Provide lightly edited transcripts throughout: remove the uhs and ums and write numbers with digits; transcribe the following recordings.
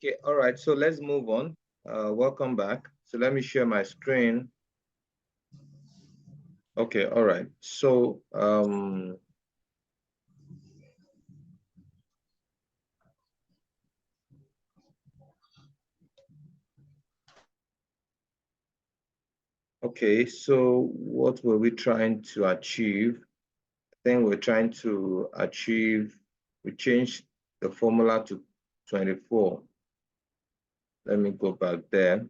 Okay, all right, so let's move on. Welcome back. So let me share my screen. Okay, all right. So okay, so what were we trying to achieve? I think we're trying to achieve, we changed the formula to 24. Let me go back there.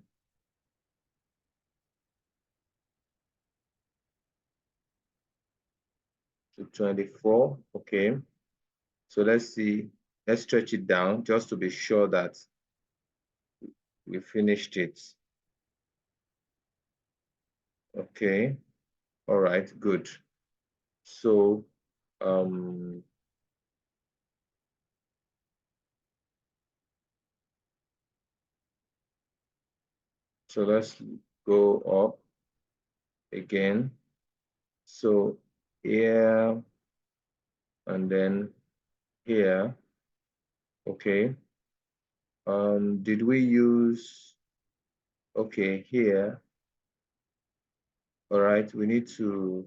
To 24, okay. So let's see, let's stretch it down just to be sure that we finished it. Okay, all right, good. So so let's go up again. So here and then here, okay. Did we use, okay, here, all right, we need to,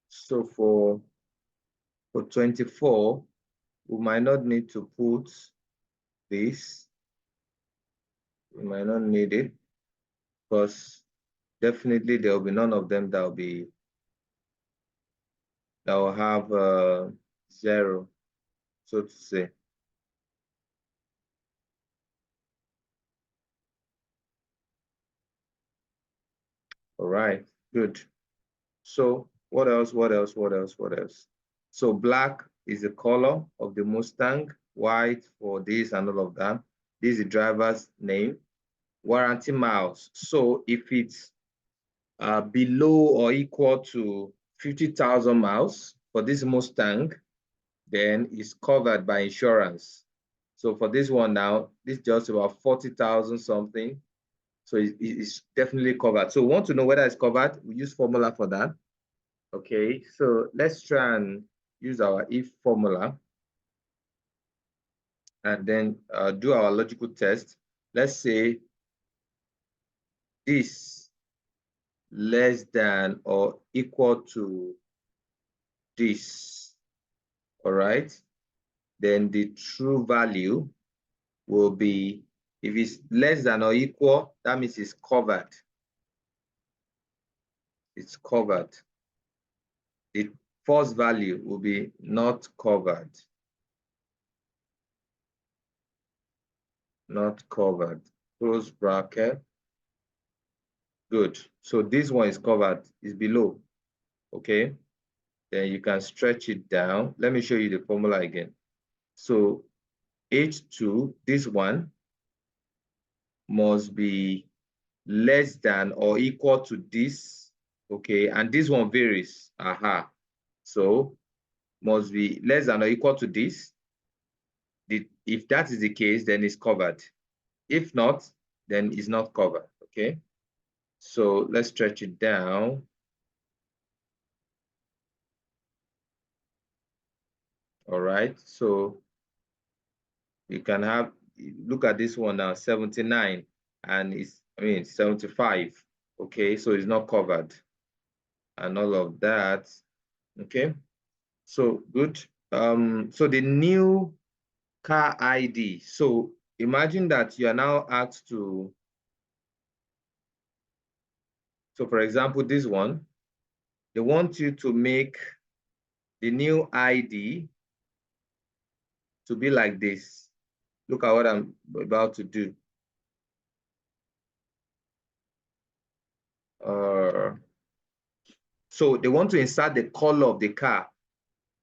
so for 24, we might not need to put this, we might not need it, because definitely there will be none of them that will have 0, so to say. All right, good. So what else, what else, what else, what else? So black is the color of the Mustang, white for this and all of that. This is the driver's name. Warranty miles. So if it's below or equal to 50,000 miles for this Mustang, then it's covered by insurance. So for this one now, this is just about 40,000 something. So it's definitely covered. So we want to know whether it's covered. We use formula for that. Okay, so let's try and use our if formula and then do our logical test. Let's say this less than or equal to this, all right? Then the true value will be, if it's less than or equal, that means it's covered. It's covered. The false value will be not covered. Not covered. Close bracket. Good. So this one is covered, is below. Okay. Then you can stretch it down. Let me show you the formula again. So H2, this one must be less than or equal to this. Okay. And this one varies. Aha. So must be less than or equal to this. If that is the case, then it's covered. If not, then it's not covered. Okay. So let's stretch it down. All right. So you can have, look at this one now, 79, and it's, 75. Okay. So it's not covered and all of that. Okay. So good. So the new car ID. So imagine that you are now asked to, so for example, this one, they want you to make the new ID to be like this. Look at what I'm about to do. So they want to insert the color of the car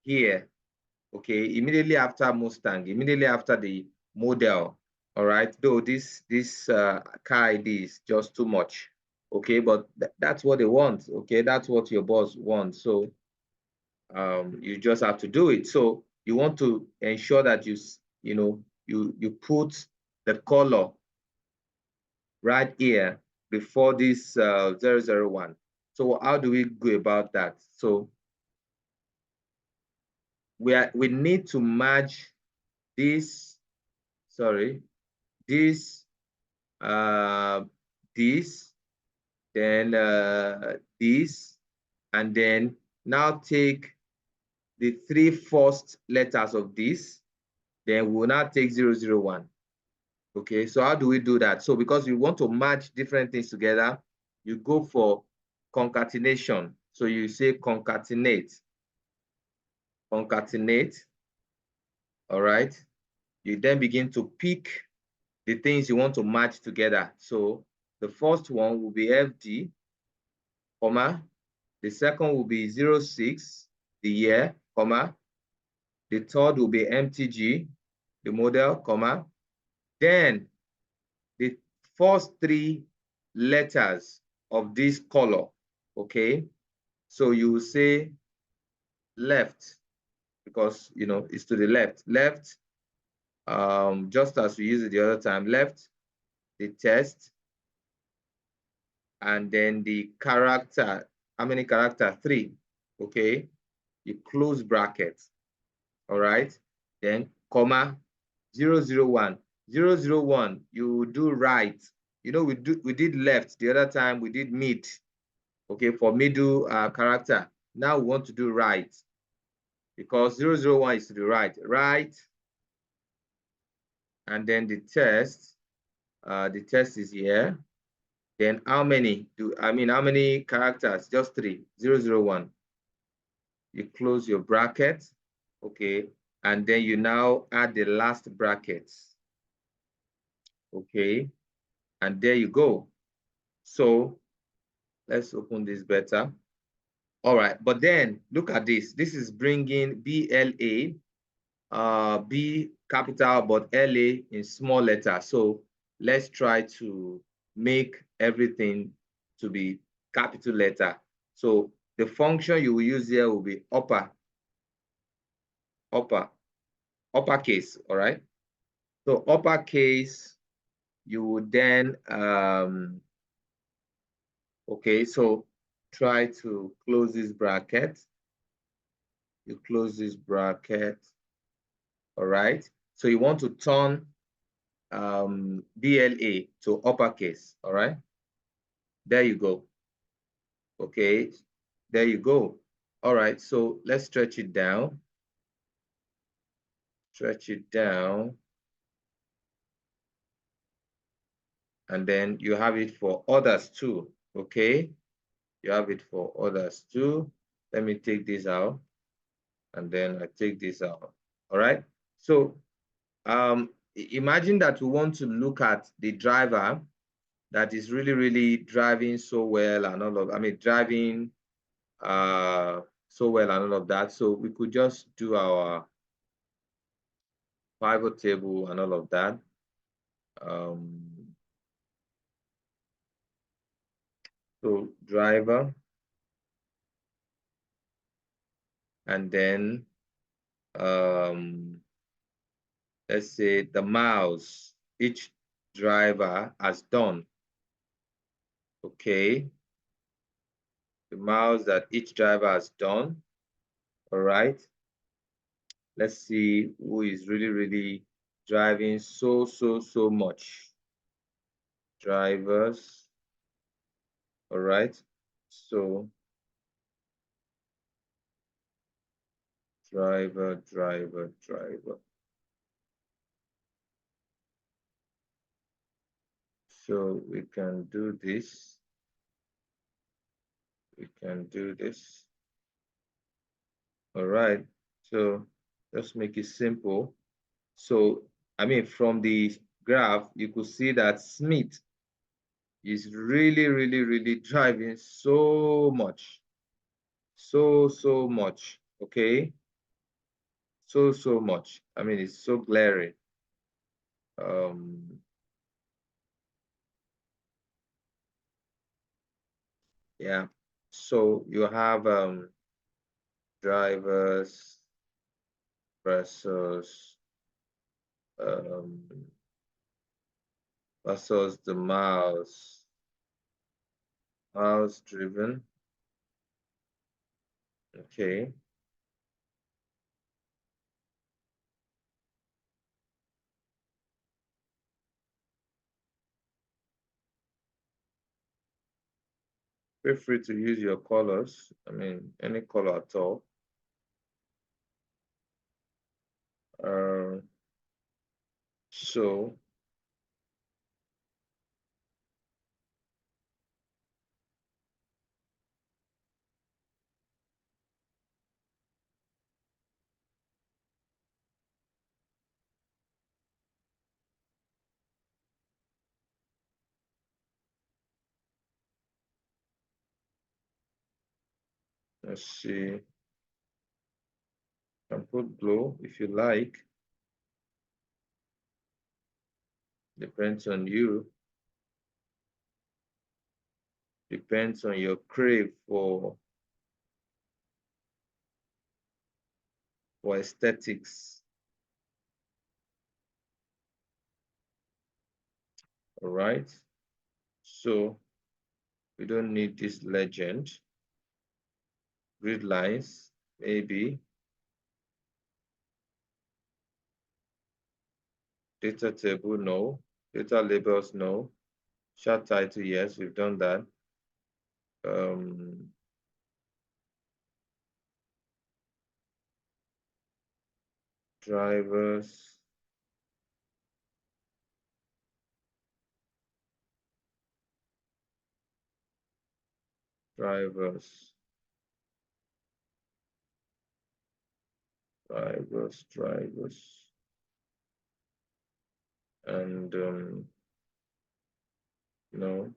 here, okay, immediately after Mustang, immediately after the model, all right? Though this car ID is just too much, okay, but that's what they want, okay? That's what your boss wants, so you just have to do it. So you want to ensure that you put the color right here before this 001. So how do we go about that? So we need to merge this, sorry, this, this, then this, and then now take the 3 first letters of this, then we'll now take 001. Okay, so how do we do that? So because you want to match different things together, you go for concatenation. So you say concatenate, concatenate, all right? You then begin to pick the things you want to match together. So the first one will be FD, comma. The second will be 06, the year, comma. The third will be MTG, the model, comma. Then the first 3 letters of this color, okay? So you will say left, because it's to the left. Left, just as we used it the other time, left, the test, and then the character. How many characters? 3, okay? You close bracket, all right? Then comma, 001. 001, you do right. We did left the other time, we did mid, okay, for middle character. Now we want to do right, because 001 is to the right. Right, and then the test is here. Then how many characters? Just 3, 001. You close your bracket, okay, and then you now add the last brackets, okay, and there you go. So let's open this better. All right, but then look at this. This is bringing BLA, B capital, but LA in small letter. So let's try to make everything to be capital letter. So the function you will use here will be uppercase, all right? So uppercase, you would then, okay, so try to close this bracket. You close this bracket, all right? So you want to turn BLA to uppercase, all right? There you go. Okay, there you go. All right, so let's stretch it down. Stretch it down. And then you have it for others too, okay? You have it for others too. Let me take this out, and then I take this out, all right? So imagine that we want to look at the driver that is really, really driving so well and all of, driving so well and all of that. So we could just do our pivot table and all of that. So driver, and then let's say the miles each driver has done. Okay, the miles that each driver has done. All right, let's see who is really, really driving so much. Drivers. All right, so driver. So we can do this. We can do this. All right, so let's make it simple. So, from the graph, you could see that Smith is really, really, really driving so much. So much, okay? So much. It's so glaring. Yeah. So you have drivers, versus versus the mouse driven. Okay. Feel free to use your colors. I mean, any color at all. So let's see. You can put blue if you like. Depends on you. Depends on your crave for aesthetics. All right. So we don't need this legend. Grid lines, maybe. Data table, no. Data labels, no. Chart title, yes, we've done that. Drivers. Drivers. And no.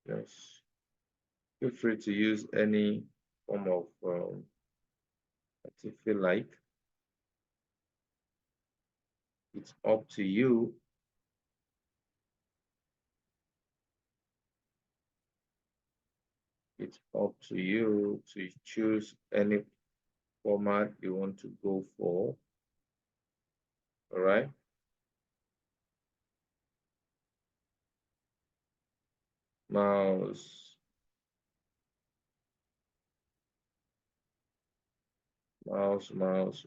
Yes. Feel free to use any form of that you feel like. It's up to you. It's up to you to choose any format you want to go for. All right. Mouse. Mouse. Mouse.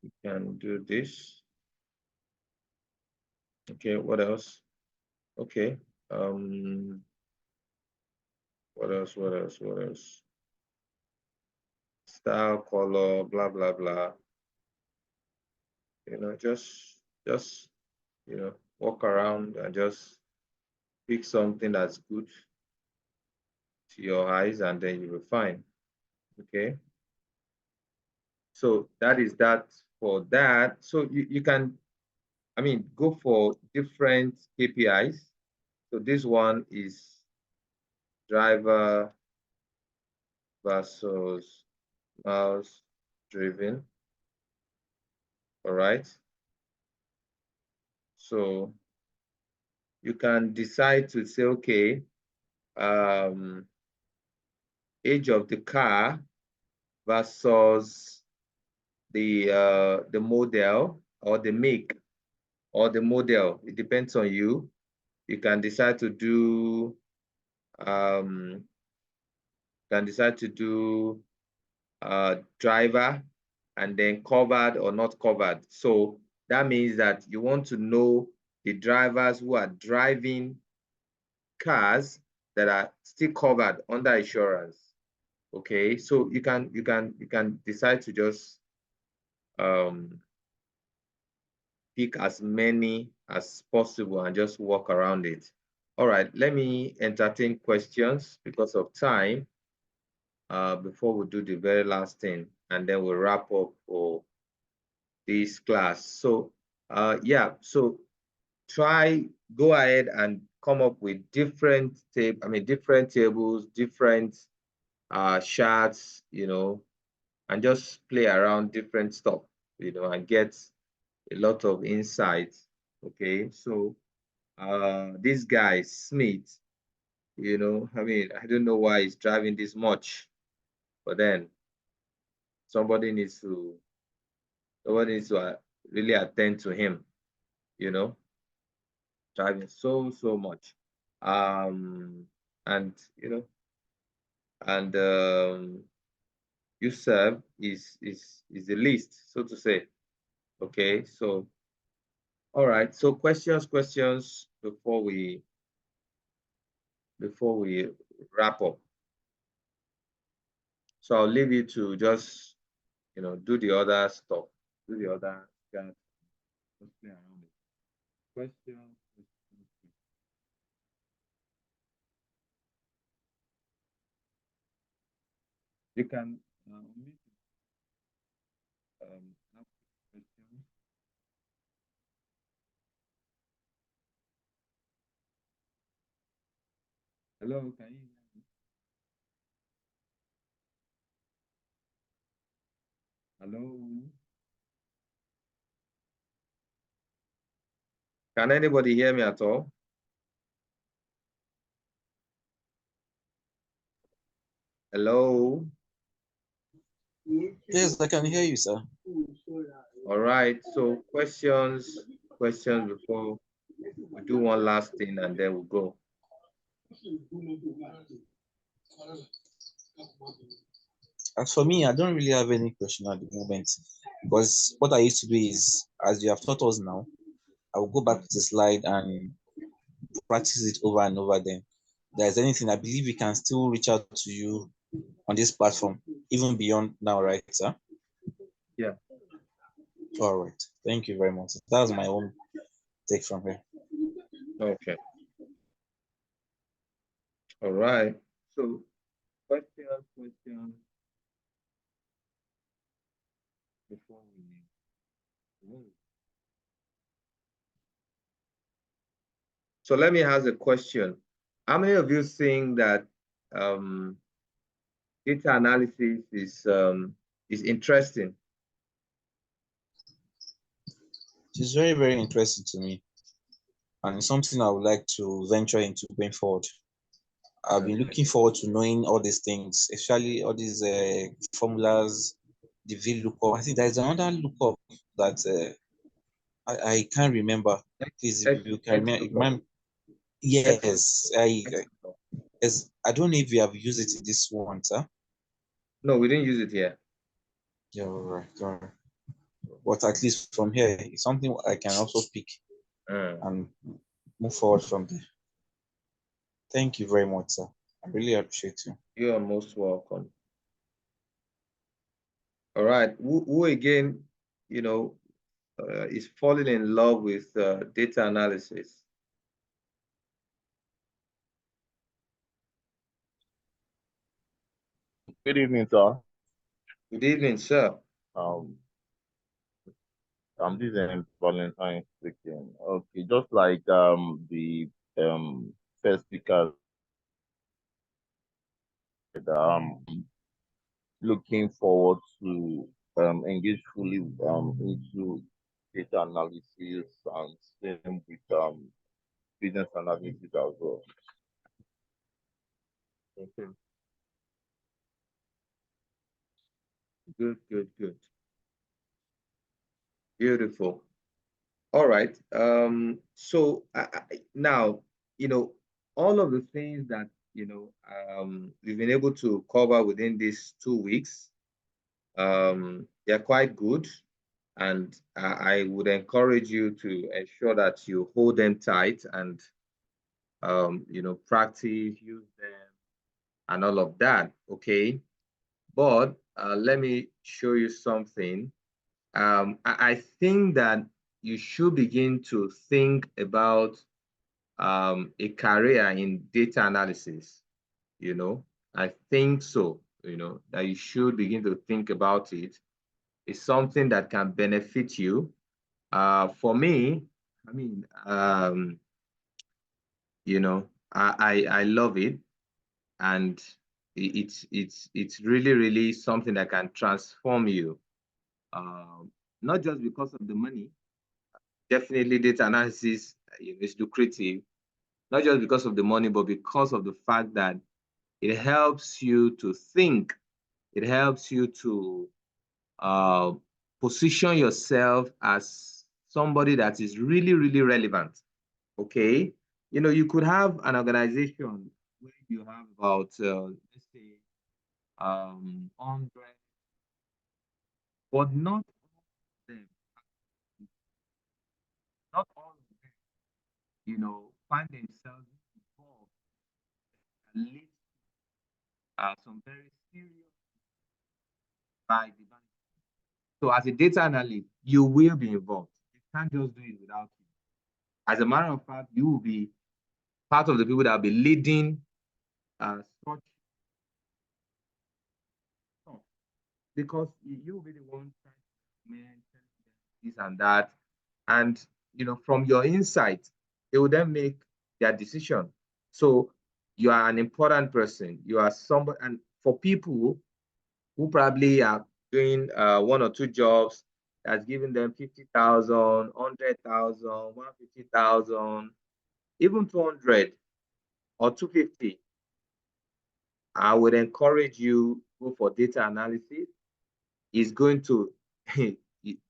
You can do this. Okay, what else? Okay. What else? Style, color, blah, blah, blah. You know, just you know, walk around and just pick something that's good to your eyes, and then you will find. Okay. So that is that for that. So you can, I mean, go for different KPIs. So this one is driver versus mouse driven. All right. So you can decide to say, okay, age of the car versus the model or the make or the model. It depends on you. You can decide to do driver and then covered or not covered. So that means that you want to know the drivers who are driving cars that are still covered under insurance. Okay, so you can decide to just pick as many as possible and just walk around it. All right, let me entertain questions because of time before we do the very last thing, and then we'll wrap up for this class. So yeah, so go ahead and come up with different tables, different charts, and just play around different stuff, and get a lot of insights. Okay, so this guy Smith, I mean, I don't know why he's driving this much, but then somebody needs to really attend to him, driving so much. And and Yusuf is the least, so to say. Okay, so all right, so questions before we wrap up. So I'll leave you to just do the other stuff, do the other just play around it. Questions. You can ask questions. Hello, can you hear me? Hello. Can anybody hear me at all? Hello. Yes, I can hear you, sir. All right. So questions before we do one last thing and then we'll go. As for me, I don't really have any question at the moment because what I used to do is, as you have taught us now, I will go back to the slide and practice it over and over again. If there's anything, I believe we can still reach out to you on this platform, even beyond now, right, sir? Yeah. All right. Thank you very much. That's my own take from here. Okay. All right. So questions before we move. So let me ask a question. How many of you think that data analysis is interesting? It's very, very interesting to me, and it's something I would like to venture into going forward. I've been looking forward to knowing all these things, especially all these formulas, the VLOOKUP. I think there's another lookup that I can't remember. Please, if you can remember. Yes, I don't know if you have used it in this one, sir. No, we didn't use it here. Yeah, all right, all right. But at least from here, it's something I can also pick and move forward from there. Thank you very much, sir. I really appreciate you. You are most welcome. All right. Who again, is falling in love with data analysis? Good evening, sir. Good evening, sir. Um, this is Valentine speaking. Okay, just like the first speaker, looking forward to engage fully into data analysis and same with business analysis as well. Okay. Good, good, good. Beautiful. All right. So now, all of the things that, we've been able to cover within these 2 weeks, they're quite good. And I would encourage you to ensure that you hold them tight and, practice, use them, and all of that. Okay. But let me show you something. I think that you should begin to think about a career in data analysis. I think so, that you should begin to think about it. It's something that can benefit you. For me, I mean, I love it. And it's really, really something that can transform you. Not just because of the money. Definitely data analysis is lucrative, not just because of the money, but because of the fact that it helps you to think. It helps you to uh, position yourself as somebody that is really, really relevant. Okay. You could have an organization where you have about, let's say, 100, but not all of them, not all of them, find themselves involved and lead some very serious by the bank. So as a data analyst, you will be involved. You can't just do it without you. As a matter of fact, you will be part of the people that will be leading such stuff, because you will be the one trying to implement this and that. And from your insight, they will then make their decision. So you are an important person. You are somebody, and for people who probably are doing one or two jobs that's giving them 50,000, 100,000, 150,000, even 200 or 250, I would encourage you go for data analysis. It's going to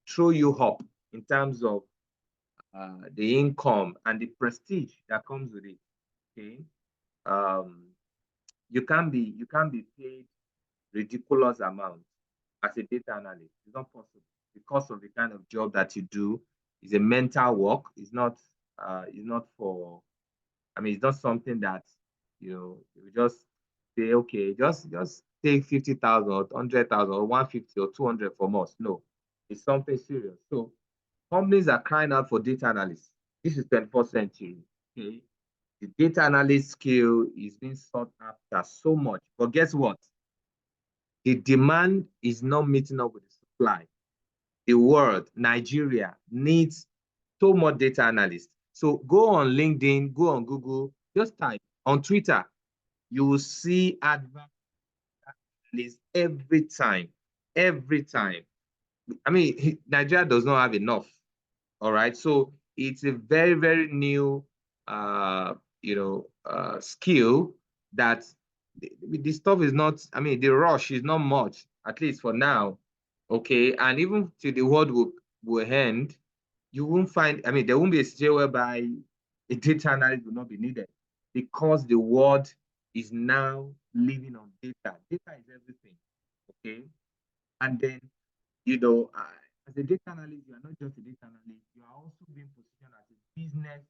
throw you up in terms of the income and the prestige that comes with it. Okay, you can't be paid ridiculous amount as a data analyst. It's not possible because of the kind of job that you do. It's a mental work. It's not for, it's not something that you just say, okay, just take 50,000 or 100,000 or 150 or 200 from us. No, it's something serious. So companies are crying out for data analysts. This is 21st century. Okay, the data analyst skill is being sought after so much, but guess what? The demand is not meeting up with the supply. The world, Nigeria, needs so much data analysts. So go on LinkedIn, go on Google, just type on Twitter. You will see adverts every time. Every time. Nigeria does not have enough. All right. So it's a very, very new skill that the stuff is not, the rush is not much, at least for now. Okay. And even till the world will end, you won't find, there won't be a situation whereby a data analyst will not be needed, because the world is now living on data. Data is everything. Okay. And then, as a data analyst, you are not just a data analyst, you are also being positioned as a business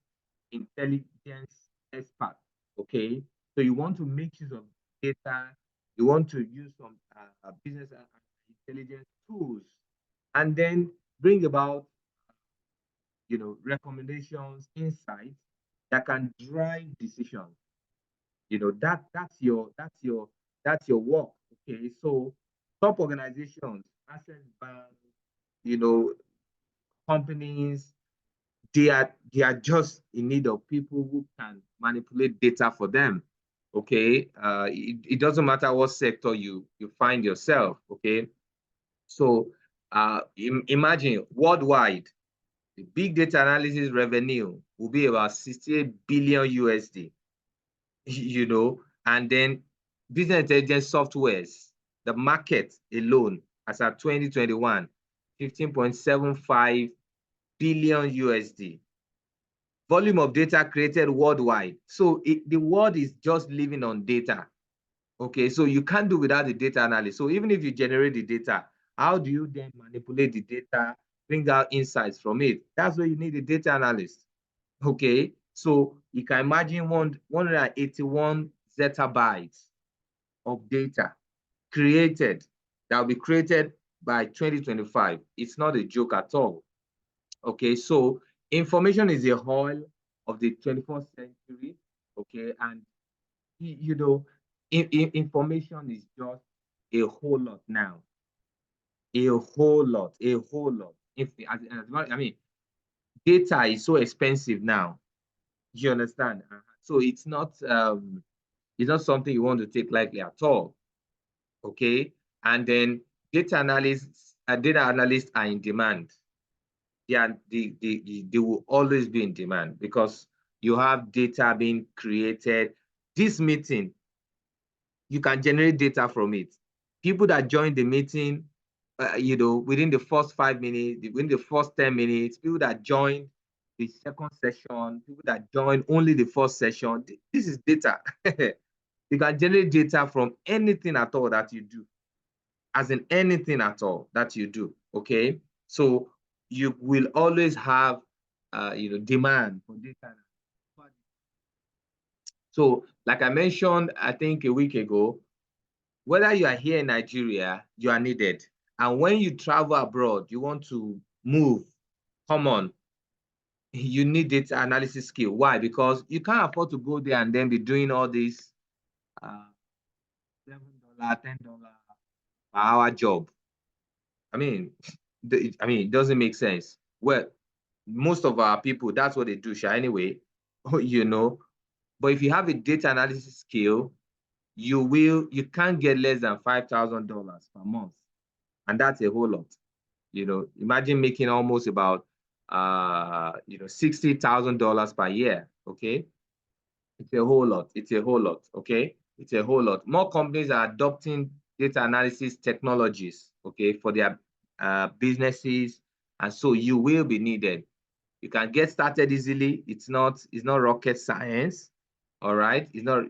intelligence expert. Okay. So you want to make use of data, you want to use some business intelligence tools, and then bring about recommendations, insights that can drive decisions. That's your work. Okay. So top organizations, Access Bank, companies, they are just in need of people who can manipulate data for them. Okay. It doesn't matter what sector you find yourself. Okay. So imagine worldwide, the big data analysis revenue will be about 68 billion USD, and then business intelligence softwares, the market alone as at 2021, 15.75 billion USD. Volume of data created worldwide. So the world is just living on data. Okay, so you can't do without the data analysis. So even if you generate the data, how do you then manipulate the data, bring out insights from it? That's where you need a data analyst. Okay, so you can imagine 181 zettabytes of data created, that will be created by 2025. It's not a joke at all. Okay, so information is the oil of the 21st century. Okay, and information is just a whole lot now. A whole lot. Data is so expensive now. You understand? So it's not It's not something you want to take lightly at all. Okay. And then data analysts are in demand. They will always be in demand because you have data being created. This meeting, you can generate data from it. People that join the meeting, within the first 5 minutes, within the first 10 minutes, people that join the second session, people that join only the first session, this is data. You can generate data from anything at all that you do, as in anything at all that you do, okay? So you will always have, demand for data. So like I mentioned, I think a week ago, whether you are here in Nigeria, you are needed. And when you travel abroad, you want to move, come on, you need data analysis skill. Why? Because you can't afford to go there and then be doing all this $7, $10 per hour job. I mean, it doesn't make sense. Well, most of our people, that's what they do, Sha, anyway, you know. But if you have a data analysis skill, you can't get less than $5,000 per month. And that's a whole lot. Imagine making almost about $60,000 per year. Okay. It's a whole lot. It's a whole lot. Okay. It's a whole lot. More companies are adopting data analysis technologies, okay, for their businesses. And so you will be needed. You can get started easily. It's not rocket science. All right. It's not,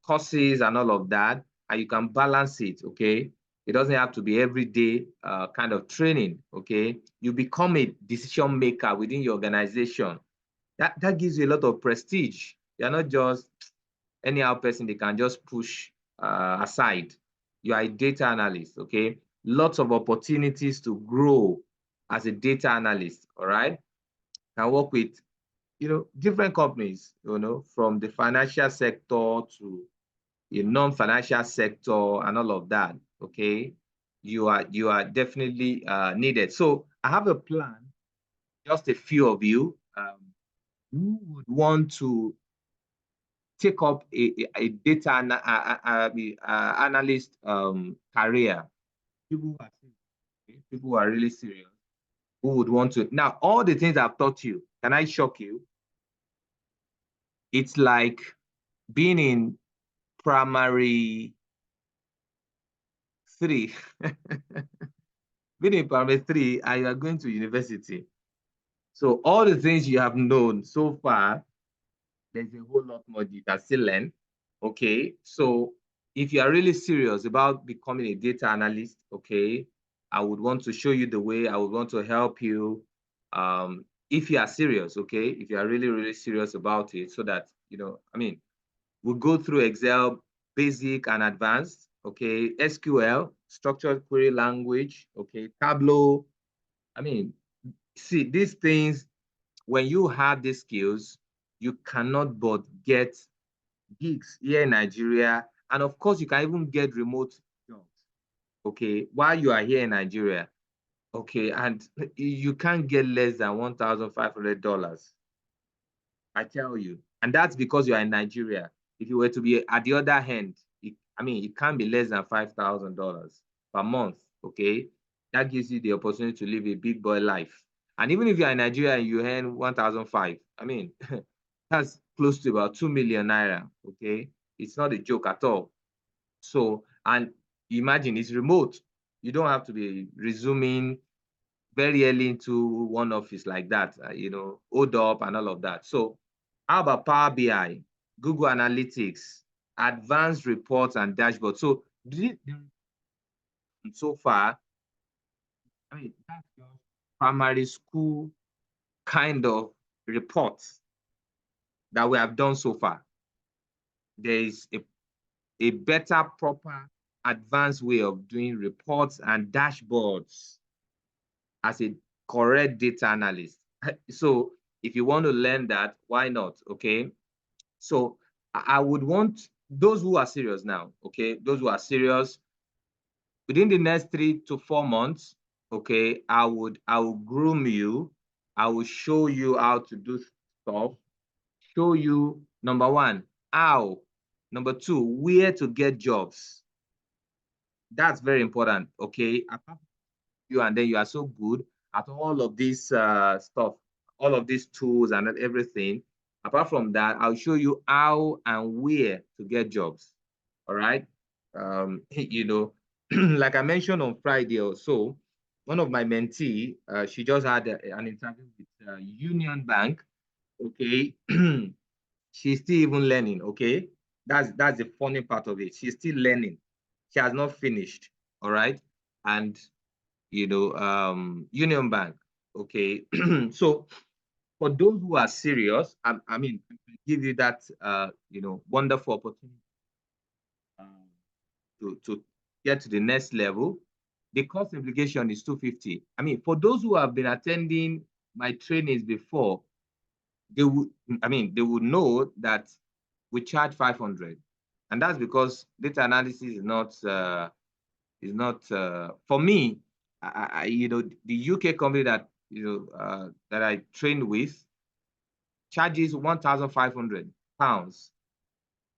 courses and all of that. And you can balance it. Okay. It doesn't have to be everyday kind of training. Okay. You become a decision maker within your organization. That gives you a lot of prestige. You're not just anyhow person they can just push aside. You are a data analyst. Okay. Lots of opportunities to grow as a data analyst. All right. Can work with different companies, from the financial sector to the non-financial sector and all of that. Okay, you are definitely needed. So I have a plan. Just a few of you who would want to take up a data analyst career. People who are really serious, who would want to. Now, all the things I've taught you, can I shock you? It's like being in primary 3. Being in primary 3 and you are going to university. So all the things you have known so far, there's a whole lot more you can still learn. Okay. So if you are really serious about becoming a data analyst, okay, I would want to show you the way. I would want to help you. If you are serious, okay, if you are really, really serious about it, so that, we'll go through Excel basic and advanced, okay, SQL, structured query language, okay, Tableau. See, these things, when you have these skills, you cannot but get gigs here in Nigeria. And of course, you can even get remote jobs, okay, while you are here in Nigeria. Okay, and you can't get less than $1,500. I tell you. And that's because you are in Nigeria. If you were to be at the other hand, it can't be less than $5,000 per month. Okay. That gives you the opportunity to live a big boy life. And even if you're in Nigeria and you earn 1,500, that's close to about 2 million naira. Okay. It's not a joke at all. So, and imagine it's remote. You don't have to be resuming very early into one office like that, hold up and all of that. So how about Power BI, Google Analytics, advanced reports and dashboards? So so far, that's your primary school kind of reports that we have done so far. There is a better, proper, advanced way of doing reports and dashboards as a correct data analyst. So if you want to learn that, why not? Okay. So I would want those who are serious now, okay, those who are serious within the next 3 to 4 months, okay, I will groom you. I will show you how to do stuff, show you, number one, how Number two, where to get jobs. That's very important, okay? Apart from you, and then you are so good at all of this stuff, all of these tools and everything. Apart from that, I'll show you how and where to get jobs. All right. You know, like I mentioned on Friday or so, one of my mentee, she just had an interview with Union Bank. Okay. She's still even learning. Okay. That's the funny part of it. She's still learning. She has not finished. All right. And you know, Union Bank. Okay. So for those who are serious, I mean, give you that, you know, wonderful opportunity to get to the next level. The cost implication is 250. I mean, for those who have been attending my trainings before, they would, I mean, they would know that we charge 500, and that's because data analysis is not for me. You know, the UK company that that I trained with charges £1,500.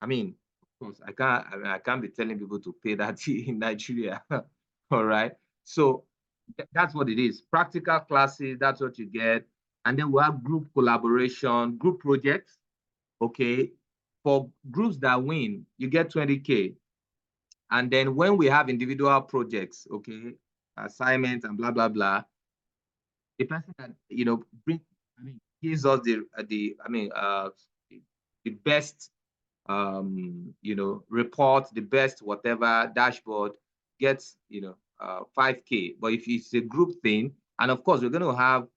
I mean, of course, I can't be telling people to pay that in Nigeria. All right. So that's what it is. Practical classes, that's what you get. And then we have group collaboration, group projects. Okay. For groups that win, you get 20K. And then when we have individual projects, okay, assignments and blah, blah, blah, the person that, you know, gives us the best you know, report, the best whatever dashboard gets, you know, 5K. But if it's a group thing, and of course, we're going to have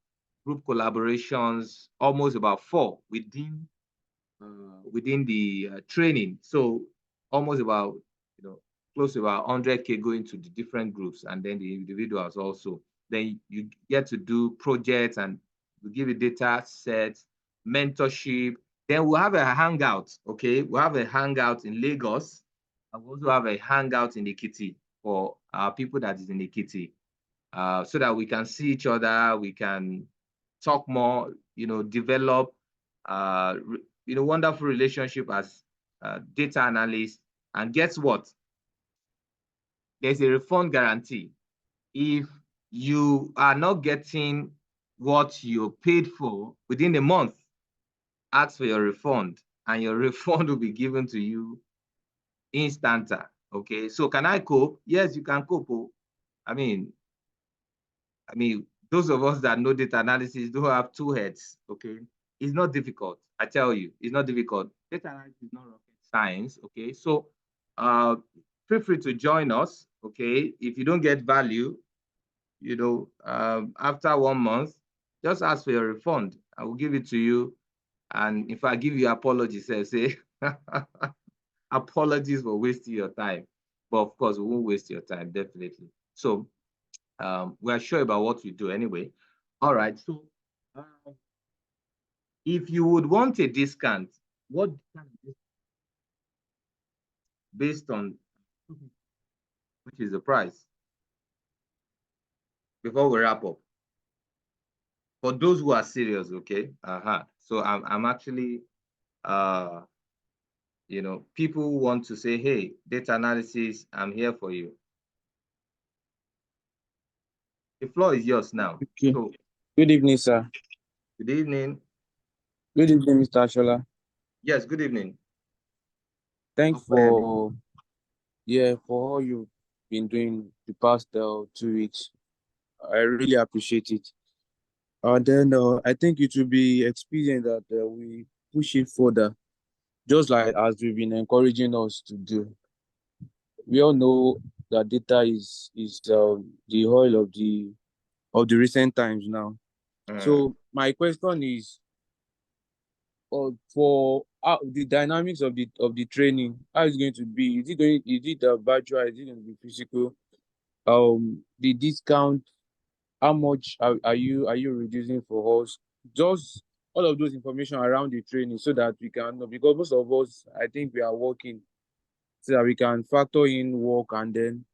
group collaborations, almost about 4 within the training. So almost about, you know, close to about 100K going to the different groups, and then the individuals also. Then you get to do projects, and we give you data sets, mentorship. Then we'll have a hangout, okay? We'll have a hangout in Lagos. And we also have a hangout in Ekiti for our people that is in Ekiti, so that we can see each other, we can talk more, you know, develop, you know, wonderful relationship as data analysts. And guess what? There's a refund guarantee. If you are not getting what you paid for within a month, ask for your refund, and your refund will be given to you instanta. Okay, so can I cope? Yes, you can cope. I mean, those of us that know data analysis don't have two heads. Okay, it's not difficult. I tell you, it's not difficult. Data analysis is not rocket science. Okay, so feel free to join us. Okay, if you don't get value, you know, after 1 month, just ask for your refund. I will give it to you. And if I give you apologies, I say apologies for wasting your time. But of course, we won't waste your time, definitely. So we are sure about what we do anyway. All right. So if you would want a discount, what kind of discount based on which is the price? Before we wrap up, for those who are serious, okay. So I'm actually you know, people want to say, hey, data analysis, I'm here for you. The floor is yours now. Okay. So, Good evening, sir. good evening. Good evening, Mr. Ashola. Yes, good evening. Thanks for all you've been doing the past 2 weeks. I really appreciate it. And then I think it will be expedient that we push it further, just like as we've been encouraging us to do. We all know that data is the oil of the recent times now. So my question is, for the dynamics of the training, how is it going to be? Is it virtual? Is it going to be physical? The discount, how much are you reducing for us? Just all of those information around the training, so that we can know, because most of us, I think, we are working, so that we can factor in work and then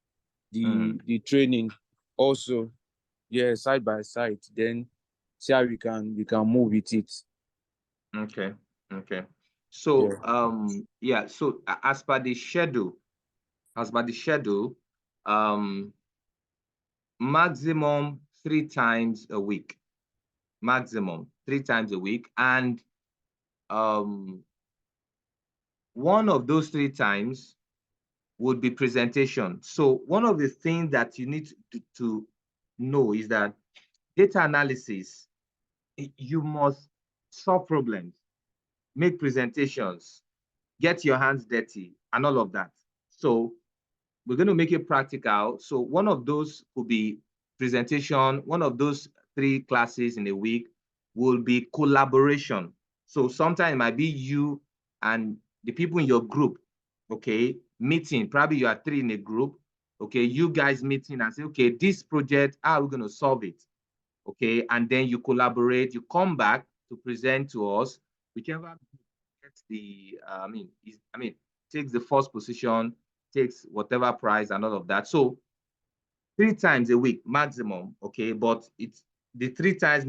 the training also, side by side, then see how we can move with it. Okay. So so as per the schedule, maximum 3 times a week. Maximum 3 times a week. And one of those 3 times would be presentation. So one of the things that you need to know is that data analysis, you must solve problems, make presentations, get your hands dirty, and all of that. So we're going to make it practical. So one of those could be presentation. One of those 3 classes in a week will be collaboration. So sometimes it might be you and the people in your group, okay, meeting. Probably you are 3 in a group, okay, you guys meeting and say, okay, this project, how are we going to solve it? Okay, and then you collaborate, you come back to present to us, whichever gets the, takes the first position, takes whatever prize and all of that. So 3 times a week maximum, okay, but it's the 3 times